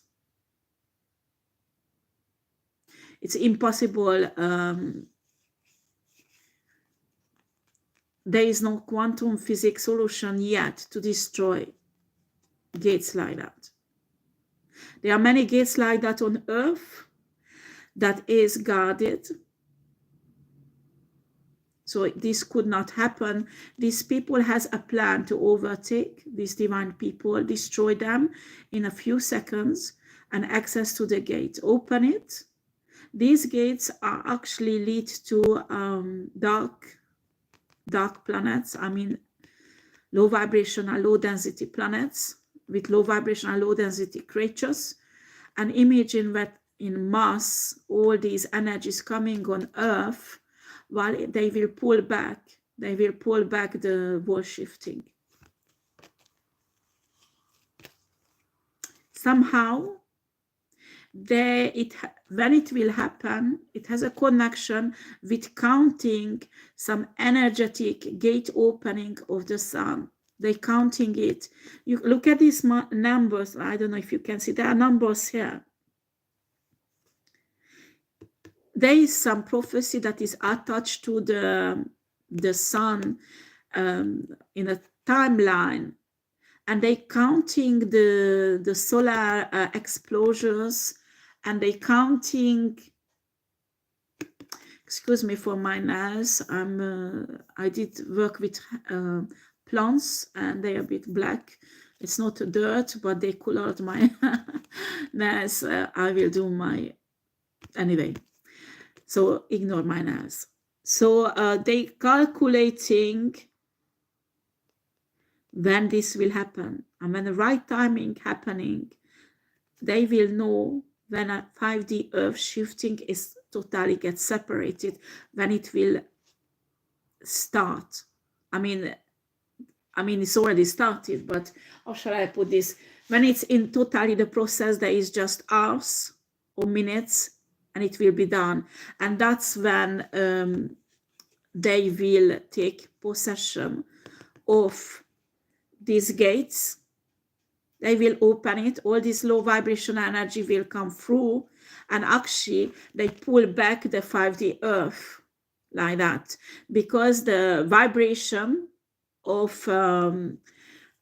It's impossible. There is no quantum physics solution yet to destroy gates like that. There are many gates like that on Earth that is guarded. So this could not happen. These people has a plan to overtake these divine people, destroy them in a few seconds, and access to the gate. Open it. These gates are actually lead to dark planets. I mean, low vibrational, low density planets with low vibrational, low density creatures. And imagine that in mass, all these energies coming on Earth, while they will pull back the wall shifting. Somehow, when it will happen, it has a connection with counting some energetic gate opening of the sun. They're counting it. You look at these numbers. I don't know if you can see. There are numbers here. There is some prophecy that is attached to the sun in a timeline, and they counting the solar explosions, and they counting. Excuse me for my nails. I did work with plants, and they are a bit black. It's not dirt, but they colored my nails. I will do my anyway. So ignore my nails. So they calculating when this will happen, and when the right timing happening, they will know when a 5D earth shifting is totally get separated, when it will start. I mean it's already started, but how shall I put this? When it's in totally the process, there is just hours or minutes, and it will be done. And that's when they will take possession of these gates. They will open it. All this low vibration energy will come through, and actually they pull back the 5D earth like that, because the vibration of the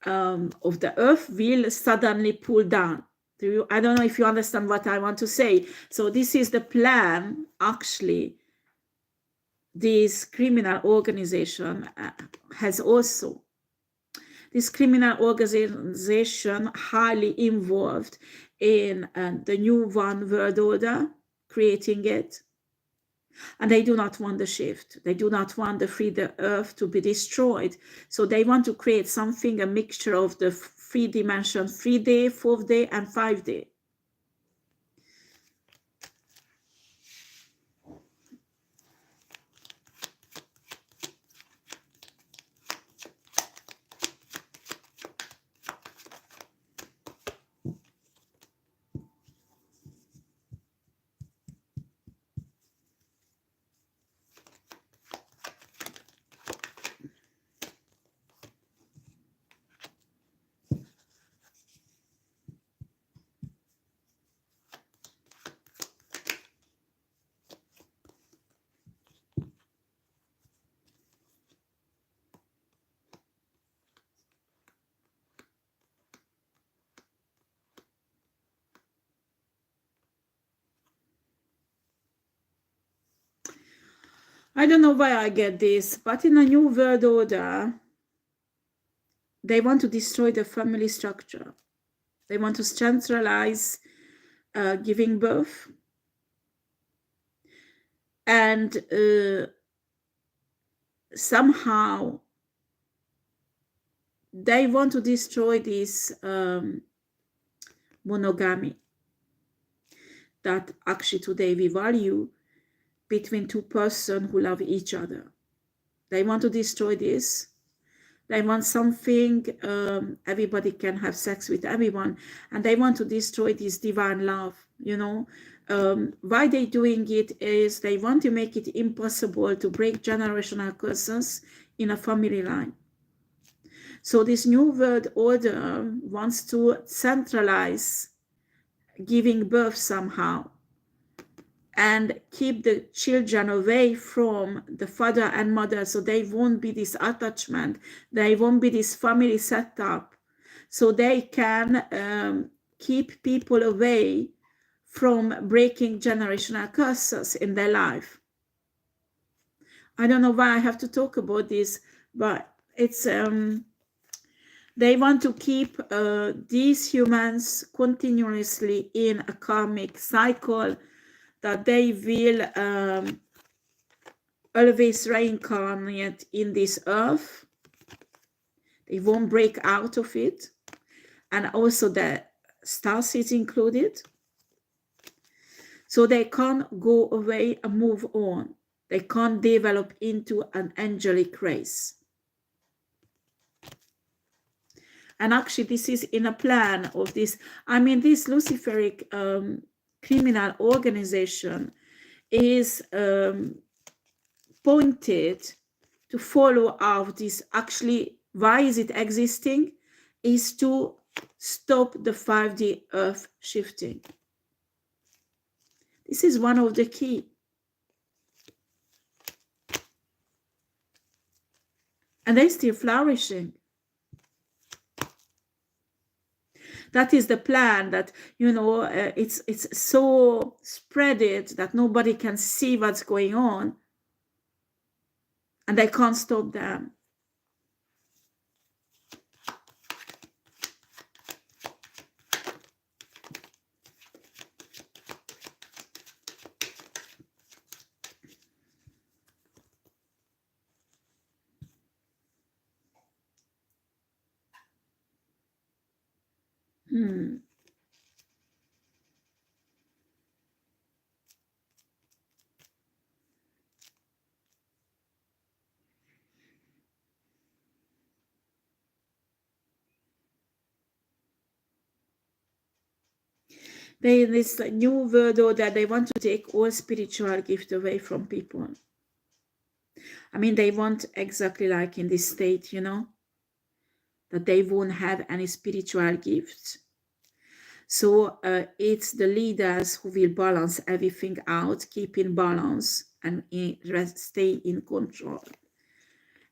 earth will suddenly pull down. I don't know if you understand what I want to say. So this is the plan. Actually, this criminal organization has also. This criminal organization highly involved in the new one world order, creating it. And they do not want the shift. They do not want the earth to be destroyed. So they want to create something, a mixture of the 3 dimension, 3D, 4D, and 5D. I don't know why I get this, but in a new world order, they want to destroy the family structure. They want to centralize giving birth. And somehow they want to destroy this monogamy that actually today we value between two persons who love each other. They want to destroy this. They want something, everybody can have sex with everyone, and they want to destroy this divine love, you know. Why they doing it is they want to make it impossible to break generational curses in a family line. So this new world order wants to centralize giving birth somehow, and keep the children away from the father and mother, so they won't be this attachment, they won't be this family setup, so they can keep people away from breaking generational curses in their life. I don't know why I have to talk about this, but it's they want to keep these humans continuously in a karmic cycle, that they will always reincarnate in this earth. They won't break out of it. And also the star seeds included. So they can't go away and move on. They can't develop into an angelic race. And actually, this is in a plan of this. I mean, this Luciferic criminal organization is pointed to follow out this. Actually, why is it existing? Is to stop the 5D earth shifting. This is one of the key. And they're still flourishing. That is the plan, that, you know, it's so spreaded that nobody can see what's going on. And they can't stop them. They, this new word order, they want to take all spiritual gift away from people. I mean, they want exactly like in this state, you know, that they won't have any spiritual gifts. So it's the leaders who will balance everything out, keep in balance, and stay in control.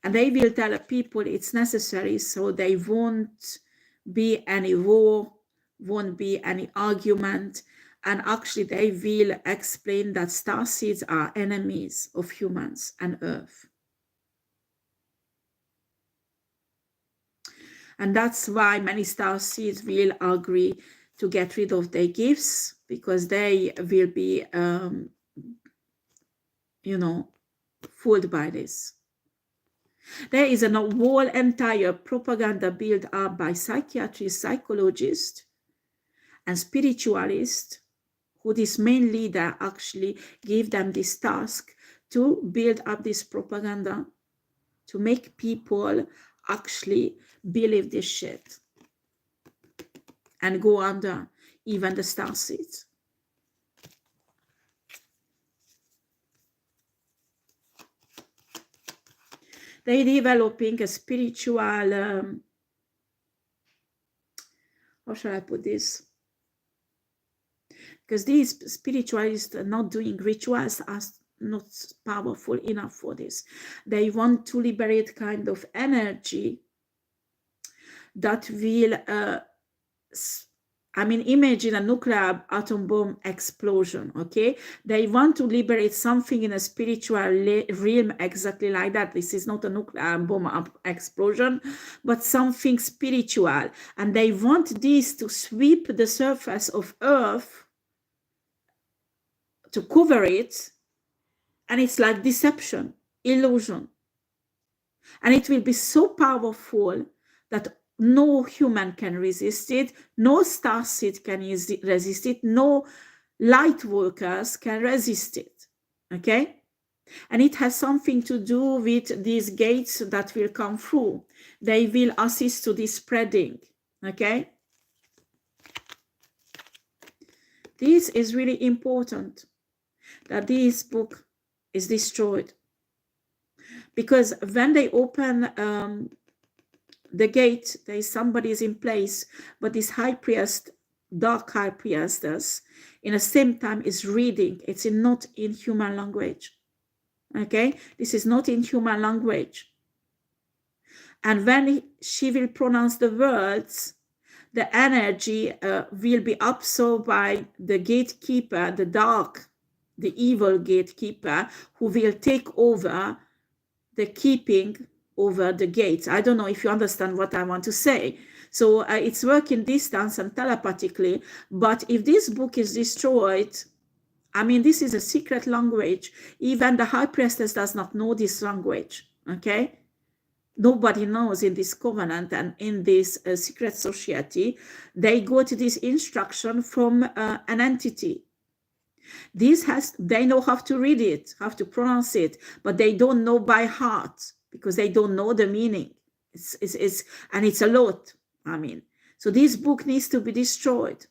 And they will tell people it's necessary, so they won't be any war, won't be any argument. And actually they will explain that starseeds are enemies of humans and Earth. And that's why many starseeds will agree to get rid of their gifts, because they will be, you know, fooled by this. There is a whole entire propaganda built up by psychiatrists, psychologists, and spiritualists, who this main leader actually gave them this task to build up this propaganda, to make people actually believe this shit and go under even the starseeds. They're developing a spiritual, how shall I put this? Because these spiritualists are not doing rituals, are not powerful enough for this. They want to liberate kind of energy that will, I mean, imagine a nuclear atom bomb explosion, okay? They want to liberate something in a spiritual realm exactly like that. This is not a nuclear bomb explosion, but something spiritual. And they want this to sweep the surface of Earth, to cover it. And it's like deception, illusion. And it will be so powerful that no human can resist it, no starseed can resist it, no light workers can resist it, okay? And it has something to do with these gates that will come through. They will assist to this spreading, okay? This is really important, that this book is destroyed. Because when they open the gate, there is somebody is in place, but this high priest, dark high priestess, in the same time is reading. It's not in human language. Okay, this is not in human language. And when she will pronounce the words, the energy will be absorbed by the gatekeeper, the dark, the evil gatekeeper, who will take over the keeping over the gates. I don't know if you understand what I want to say. So it's working distance and telepathically, but if this book is destroyed, I mean, this is a secret language. Even the high priestess does not know this language, okay? Nobody knows in this covenant and in this secret society. They got this instruction from an entity. They know how to read it, how to pronounce it, but they don't know by heart because they don't know the meaning. And it's a lot, I mean. So this book needs to be destroyed.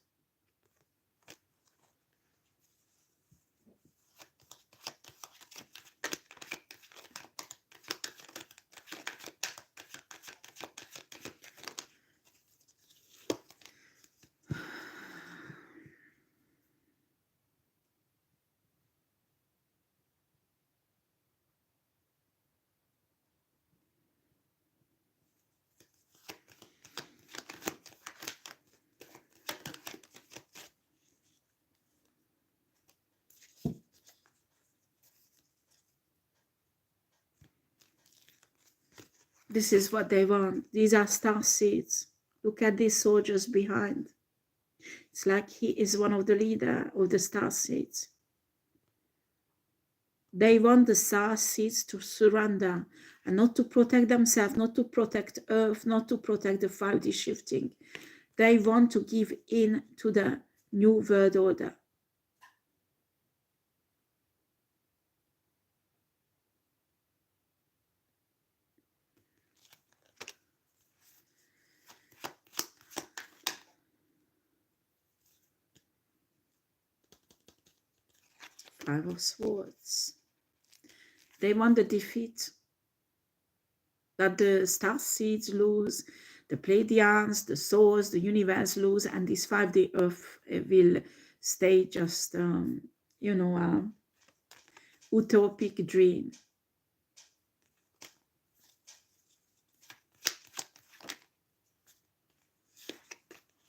This is what they want. These are star seeds. Look at these soldiers behind. It's like he is one of the leader of the star seeds. They want the star seeds to surrender and not to protect themselves, not to protect Earth, not to protect the 5D shifting. They want to give in to the new world order. Five of Swords. They want the defeat that the star seeds lose, the Pleiadians, the souls, the universe lose, and this 5D Earth will stay just, you know, utopic dream.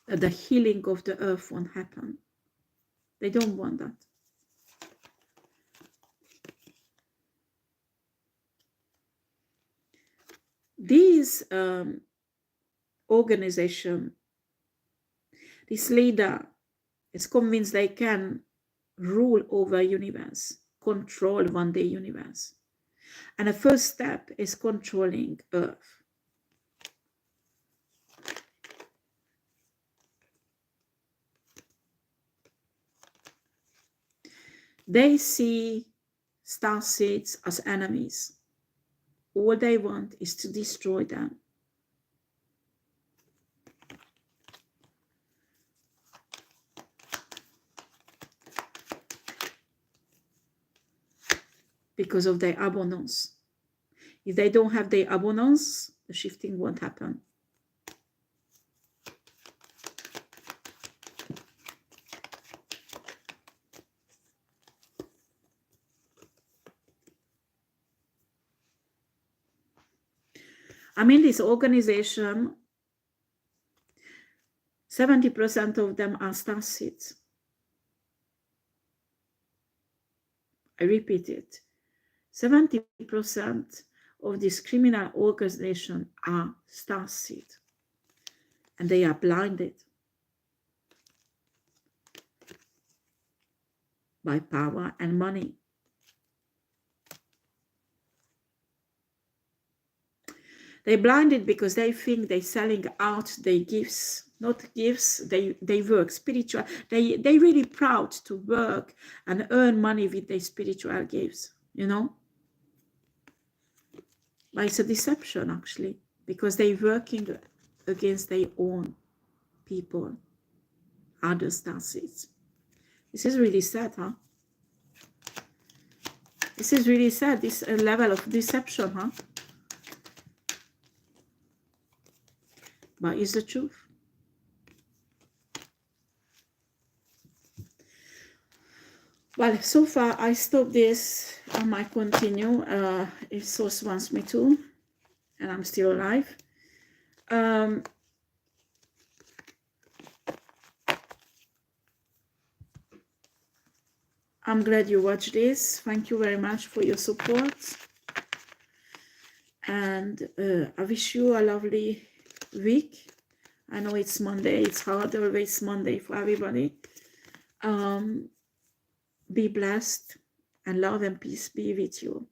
The healing of the earth won't happen. They don't want that. These organization, this leader is convinced they can rule over universe, control one day universe. And the first step is controlling Earth. They see star seeds as enemies. All they want is to destroy them. Because of their abundance. If they don't have their abundance, the shifting won't happen. I mean, this organization, 70% of them are star seeds. I repeat it. 70% of this criminal organization are star seeds. And they are blinded by power and money. They're blinded because they think they're selling out their gifts, not gifts. They work spiritual. They really proud to work and earn money with their spiritual gifts, you know. But it's a deception actually, because they're working against their own people, other star seeds. This is really sad, huh? This is really sad, this level of deception, huh? But it's the truth. Well, so far I stop this. I might continue if Source wants me to, and I'm still alive. I'm glad you watched this. Thank you very much for your support. And I wish you a lovely week. I know it's Monday. It's hard always Monday for everybody. Be blessed, and love and peace be with you.